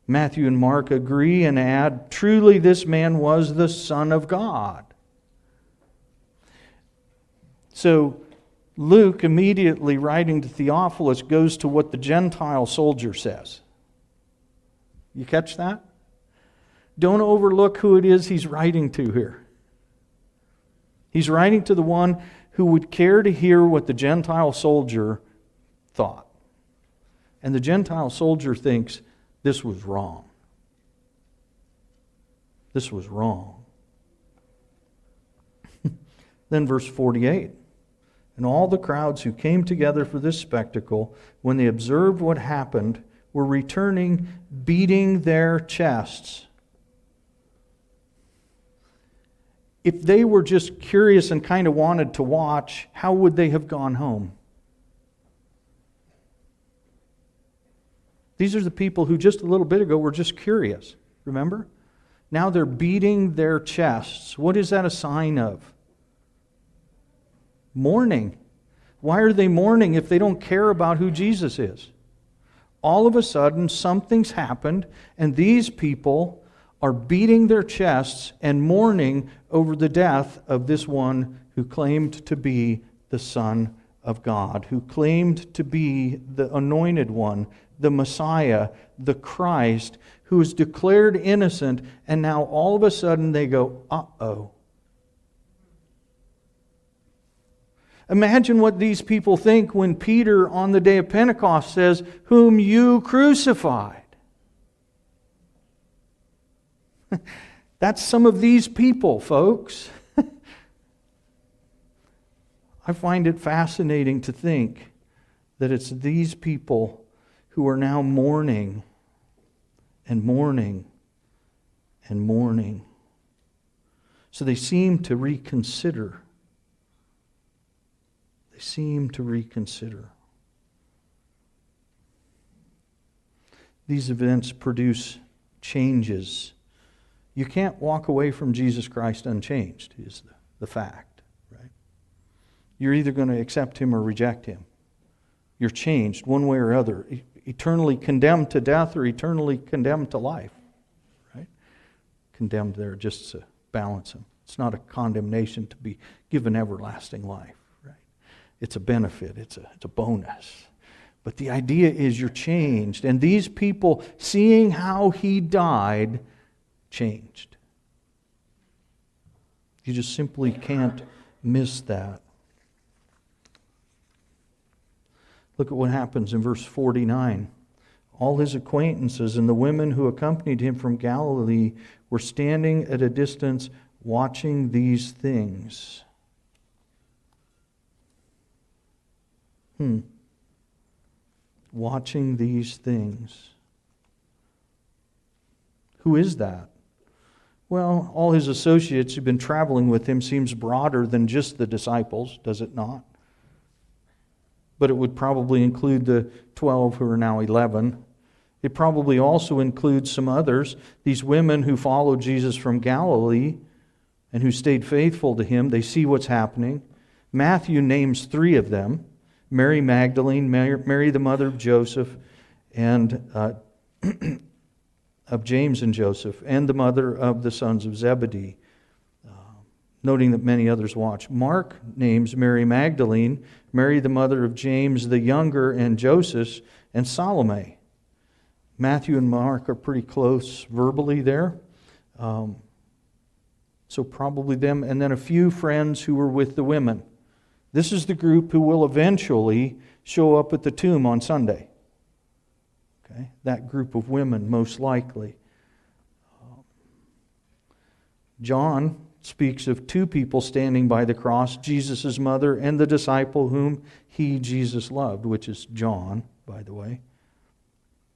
Matthew and Mark agree and add, truly this man was the Son of God. So Luke, immediately writing to Theophilus, goes to what the Gentile soldier says. You catch that? Don't overlook who it is he's writing to here. He's writing to the one who would care to hear what the Gentile soldier thought. And the Gentile soldier thinks this was wrong. This was wrong. Then verse 48. And all the crowds who came together for this spectacle, when they observed what happened, were returning, beating their chests. If they were just curious and kind of wanted to watch, how would they have gone home? These are the people who just a little bit ago were just curious, remember? Now they're beating their chests. What is that a sign of? Mourning. Why are they mourning if they don't care about who Jesus is? All of a sudden, something's happened, and these people are beating their chests and mourning over the death of this one who claimed to be the Son of God, who claimed to be the Anointed One, the Messiah, the Christ, who is declared innocent, and now all of a sudden they go, uh-oh. Imagine what these people think when Peter on the day of Pentecost says, whom you crucified. That's some of these people, folks. I find it fascinating to think that it's these people who are now mourning and mourning and mourning. So they seem to reconsider. They seem to reconsider. These events produce changes. You can't walk away from Jesus Christ unchanged, is the fact, right? You're either going to accept Him or reject Him. You're changed one way or other. Eternally condemned to death or eternally condemned to life, right? Condemned there just to balance them. It's not a condemnation to be given everlasting life. It's a benefit. It's a bonus. But the idea is you're changed. And these people, seeing how He died, changed. You just simply can't miss that. Look at what happens in verse 49. All His acquaintances and the women who accompanied Him from Galilee were standing at a distance watching these things. Watching these things. Who is that? Well, all His associates who've been traveling with Him seems broader than just the disciples, does it not? But it would probably include the 12 who are now 11. It probably also includes some others, these women who followed Jesus from Galilee and who stayed faithful to Him. They see what's happening. Matthew names 3 of them. Mary Magdalene, Mary the mother of Joseph, and of James and Joseph, and the mother of the sons of Zebedee, noting that many others watch. Mark names Mary Magdalene, Mary the mother of James the younger, and Joseph, and Salome. Matthew and Mark are pretty close verbally there. So probably them, and then a few friends who were with the women. This is the group who will eventually show up at the tomb on Sunday. Okay? That group of women, most likely. John speaks of two people standing by the cross, Jesus' mother and the disciple whom he, Jesus, loved, which is John, by the way.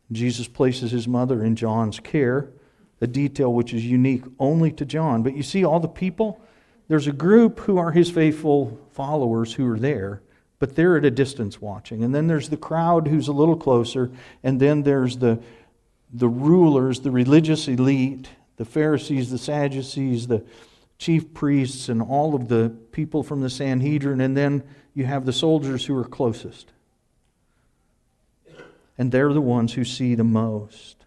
Jesus places his mother in John's care, a detail which is unique only to John. But you see all the people? There's a group who are his faithful followers who are there, but they're at a distance watching. And then there's the crowd who's a little closer, and then there's the rulers, the religious elite, the Pharisees, the Sadducees, the chief priests, and all of the people from the Sanhedrin, and then you have the soldiers who are closest. And they're the ones who see the most.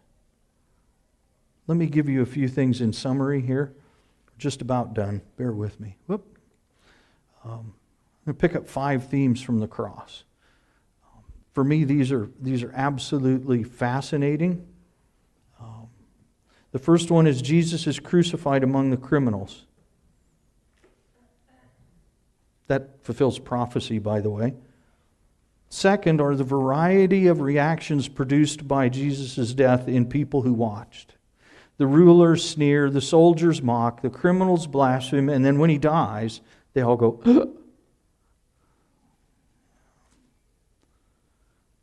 Let me give you a few things in summary here. We're just about done. Bear with me. I'm going to pick up 5 themes from the cross. For me, these are absolutely fascinating. The first one is Jesus is crucified among the criminals. That fulfills prophecy, by the way. Second are the variety of reactions produced by Jesus' death in people who watched. The rulers sneer, the soldiers mock, the criminals blaspheme, and then when he dies, they all go, "Ugh."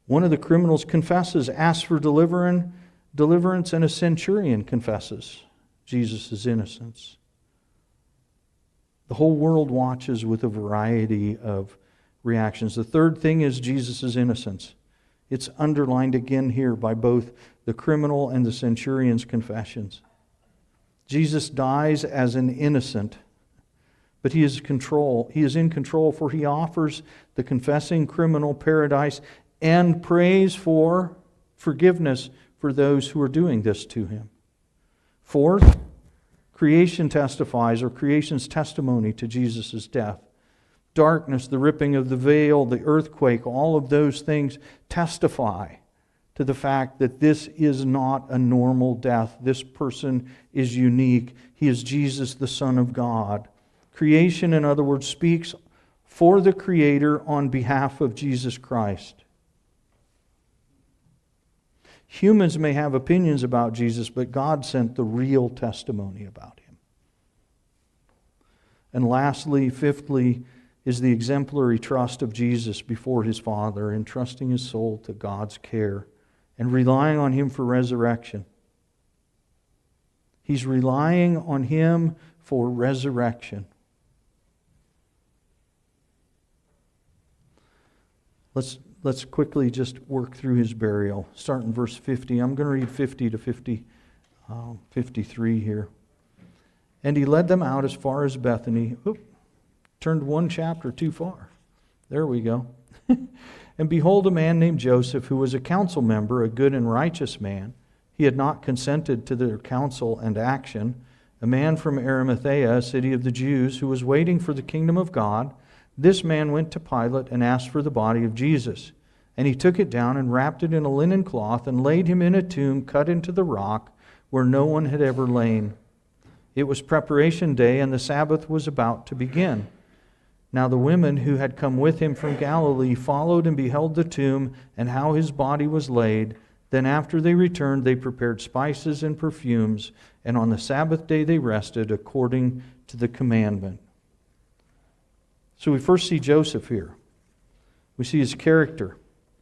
One of the criminals confesses, asks for deliverance, and a centurion confesses Jesus' innocence. The whole world watches with a variety of reactions. The third thing is Jesus' innocence. It's underlined again here by both the criminal and the centurion's confessions. Jesus dies as an innocent, but he is in control, for he offers the confessing criminal paradise and prays for forgiveness for those who are doing this to him. Fourth, creation testifies, or creation's testimony to Jesus' death. Darkness, the ripping of the veil, the earthquake, all of those things testify to the fact that this is not a normal death. This person is unique. He is Jesus, the Son of God. Creation, in other words, speaks for the Creator on behalf of Jesus Christ. Humans may have opinions about Jesus, but God sent the real testimony about him. And lastly, fifthly, is the exemplary trust of Jesus before his Father, entrusting his soul to God's care and relying on him for resurrection. He's relying on him for resurrection. Let's quickly just work through his burial. Start in verse 50. I'm going to read 50 to 53 here. And he led them out as far as Bethany. Turned one chapter too far. There we go. And behold, a man named Joseph, who was a council member, a good and righteous man. He had not consented to their counsel and action. A man from Arimathea, a city of the Jews, who was waiting for the kingdom of God. This man went to Pilate and asked for the body of Jesus. And he took it down and wrapped it in a linen cloth and laid him in a tomb cut into the rock where no one had ever lain. It was preparation day, and the Sabbath was about to begin. Now the women who had come with him from Galilee followed and beheld the tomb and how his body was laid. Then after they returned, they prepared spices and perfumes, and on the Sabbath day they rested according to the commandment. So we first see Joseph here. We see his character.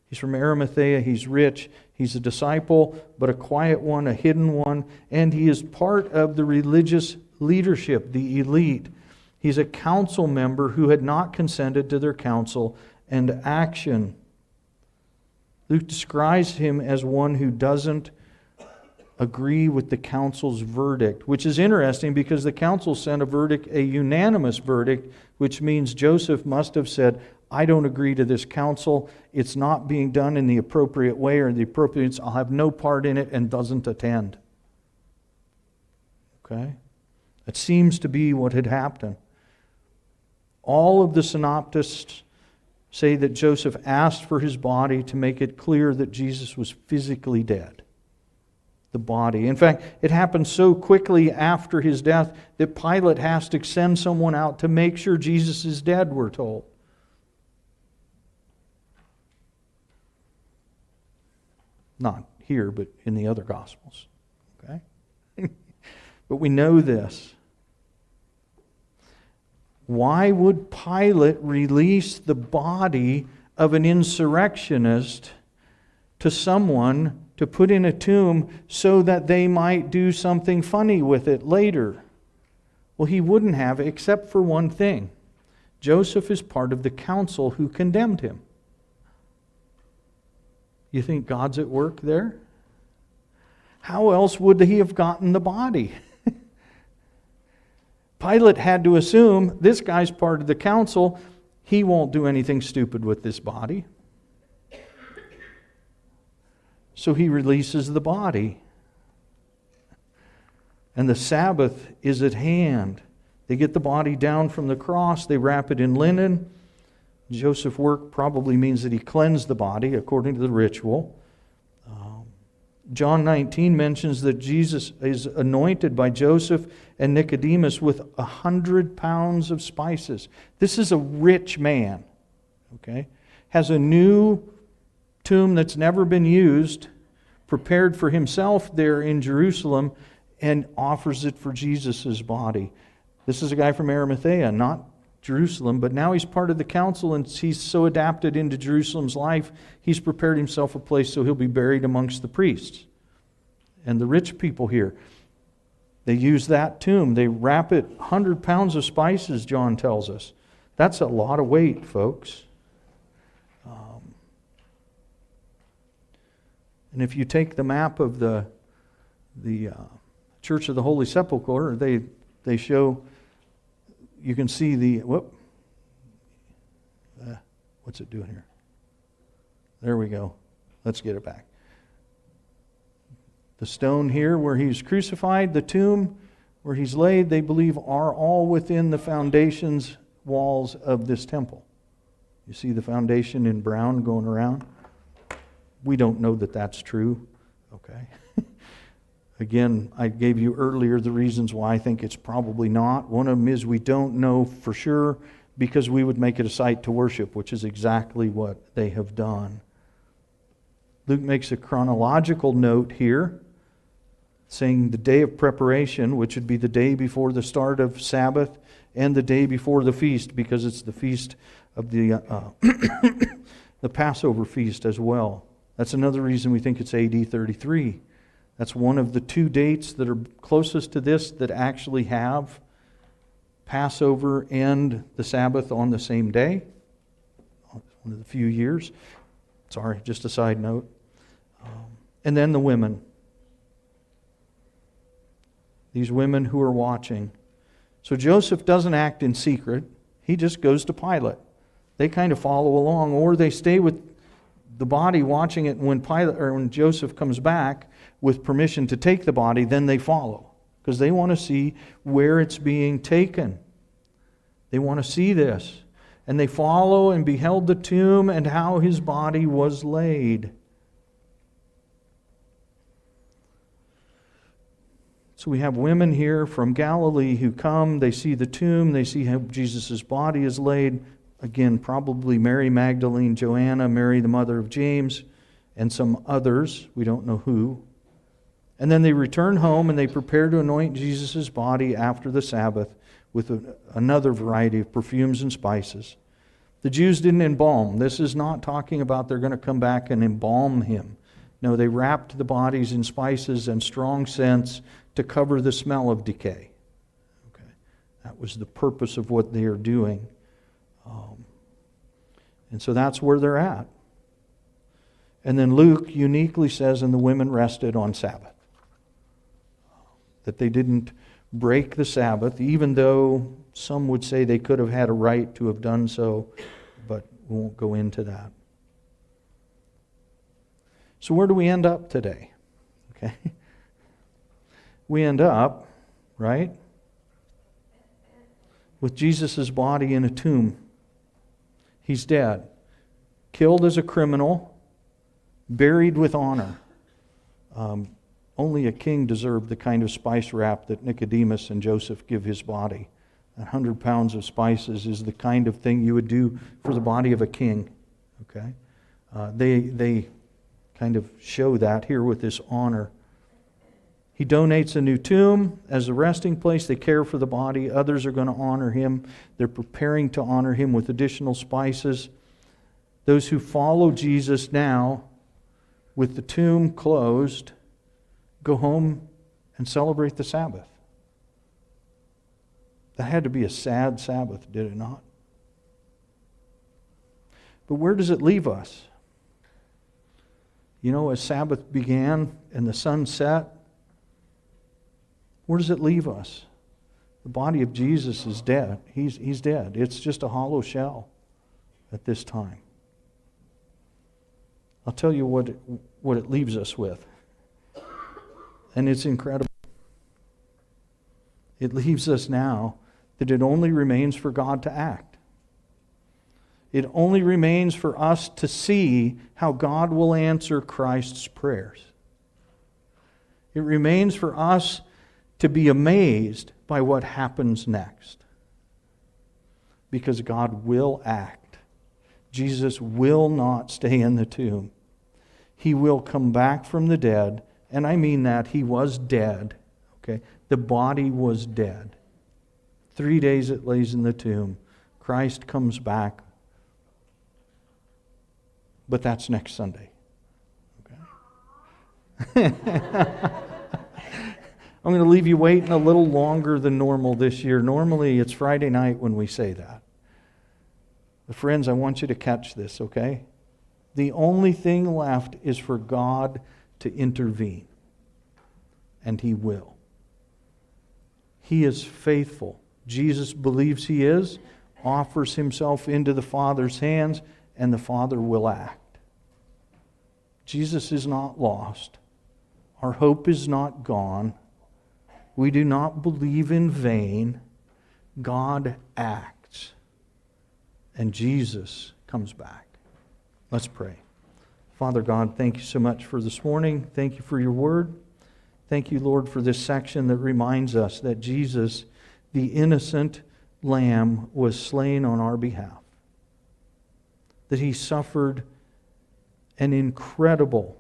He's from Arimathea, he's rich, he's a disciple, but a quiet one, a hidden one, and he is part of the religious leadership, the elite. He's a council member who had not consented to their counsel and action. Luke describes him as one who doesn't agree with the council's verdict, which is interesting because the council sent a verdict, a unanimous verdict, which means Joseph must have said, I don't agree to this counsel. It's not being done in the appropriate way or the appropriate, I'll have no part in it, and doesn't attend. Okay? That seems to be what had happened. All of the synoptists say that Joseph asked for his body to make it clear that Jesus was physically dead. The body. In fact, it happened so quickly after his death that Pilate has to send someone out to make sure Jesus is dead, we're told. Not here, but in the other Gospels. Okay? But we know this. Why would Pilate release the body of an insurrectionist to someone to put in a tomb so that they might do something funny with it later? Well, he wouldn't have, except for one thing. Joseph is part of the council who condemned him. You think God's at work there? How else would he have gotten the body? Pilate had to assume this guy's part of the council. He won't do anything stupid with this body. So he releases the body. And the Sabbath is at hand. They get the body down from the cross. They wrap it in linen. Joseph's work probably means that he cleansed the body according to the ritual. John 19 mentions that Jesus is anointed by Joseph and Nicodemus with 100 pounds of spices. This is a rich man, okay? Has a new tomb that's never been used, prepared for himself there in Jerusalem, and offers it for Jesus' body. This is a guy from Arimathea, not Jerusalem, but now he's part of the council, and he's so adapted into Jerusalem's life, he's prepared himself a place so he'll be buried amongst the priests. And the rich people here, they use that tomb. They wrap it 100 pounds of spices, John tells us. That's a lot of weight, folks. And if you take the map of the Church of the Holy Sepulchre, they show, you can see the, what's it doing here? There we go. Let's get it back. The stone here where he's crucified, the tomb where he's laid, they believe are all within the foundations walls of this temple. You see the foundation in brown going around? We don't know that that's true, okay? Again, I gave you earlier the reasons why I think it's probably not. One of them is we don't know for sure because we would make it a site to worship, which is exactly what they have done. Luke makes a chronological note here, saying the day of preparation, which would be the day before the start of Sabbath and the day before the feast, because it's the feast of the Passover feast as well. That's another reason we think it's AD 33. That's one of the two dates that are closest to this that actually have Passover and the Sabbath on the same day. One of the few years. Sorry, just a side note. And then the women. These women who are watching. So Joseph doesn't act in secret. He just goes to Pilate. They kind of follow along, or they stay with the body watching it. When when Joseph comes back with permission to take the body, then they follow, because they want to see where it's being taken. They want to see this. And they follow and beheld the tomb and how his body was laid. So we have women here from Galilee who come, they see the tomb, they see how Jesus' body is laid. Again, probably Mary Magdalene, Joanna, Mary the mother of James, and some others. We don't know who. And then they return home and they prepare to anoint Jesus' body after the Sabbath with another variety of perfumes and spices. The Jews didn't embalm. This is not talking about they're going to come back and embalm him. No, they wrapped the bodies in spices and strong scents to cover the smell of decay. Okay, that was the purpose of what they are doing. And so that's where they're at. And then Luke uniquely says, and the women rested on Sabbath. That they didn't break the Sabbath, even though some would say they could have had a right to have done so, but we won't go into that. So where do we end up today? Okay. We end up, right, with Jesus' body in a tomb. He's dead, killed as a criminal, buried with honor. Only a king deserved the kind of spice wrap that Nicodemus and Joseph give his body. 100 pounds of spices is the kind of thing you would do for the body of a king. Okay, they kind of show that here with this honor. He donates a new tomb as a resting place. They care for the body. Others are going to honor him. They're preparing to honor him with additional spices. Those who follow Jesus now, with the tomb closed, go home and celebrate the Sabbath. That had to be a sad Sabbath, did it not? But where does it leave us? You know, as Sabbath began and the sun set, where does it leave us? The body of Jesus is dead. He's dead. It's just a hollow shell at this time. I'll tell you what it leaves us with. And it's incredible. It leaves us now that it only remains for God to act. It only remains for us to see how God will answer Christ's prayers. It remains for us to be amazed by what happens next. Because God will act. Jesus will not stay in the tomb. He will come back from the dead, and I mean that he was dead. Okay? The body was dead. 3 days it lays in the tomb. Christ comes back. But that's next Sunday. Okay? I'm going to leave you waiting a little longer than normal this year. Normally it's Friday night when we say that. But friends, I want you to catch this, okay? The only thing left is for God to intervene. And He will. He is faithful. Jesus believes He is, offers Himself into the Father's hands, and the Father will act. Jesus is not lost. Our hope is not gone. We do not believe in vain. God acts. And Jesus comes back. Let's pray. Father God, thank you so much for this morning. Thank you for your word. Thank you, Lord, for this section that reminds us that Jesus, the innocent Lamb, was slain on our behalf. That He suffered an incredible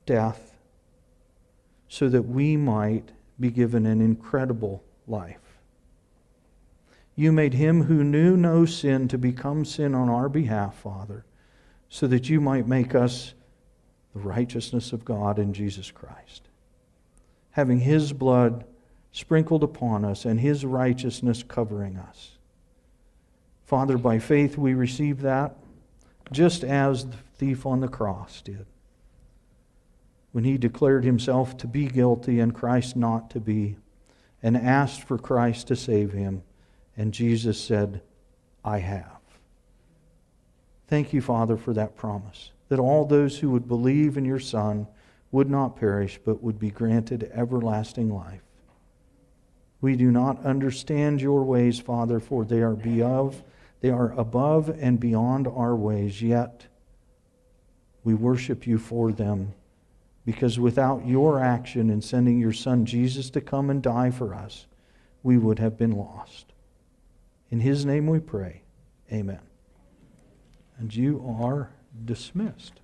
death so that we might be given an incredible life. You made Him who knew no sin to become sin on our behalf, Father, so that you might make us the righteousness of God in Jesus Christ. Having His blood sprinkled upon us and His righteousness covering us. Father, by faith we receive that, just as the thief on the cross did, when he declared himself to be guilty and Christ not to be, and asked for Christ to save him, and Jesus said, I have. Thank you, Father, for that promise, that all those who would believe in your Son would not perish, but would be granted everlasting life. We do not understand your ways, Father, for they are above and beyond our ways, yet we worship you for them, because without your action in sending your Son Jesus to come and die for us, we would have been lost. In His name we pray. Amen. And you are dismissed.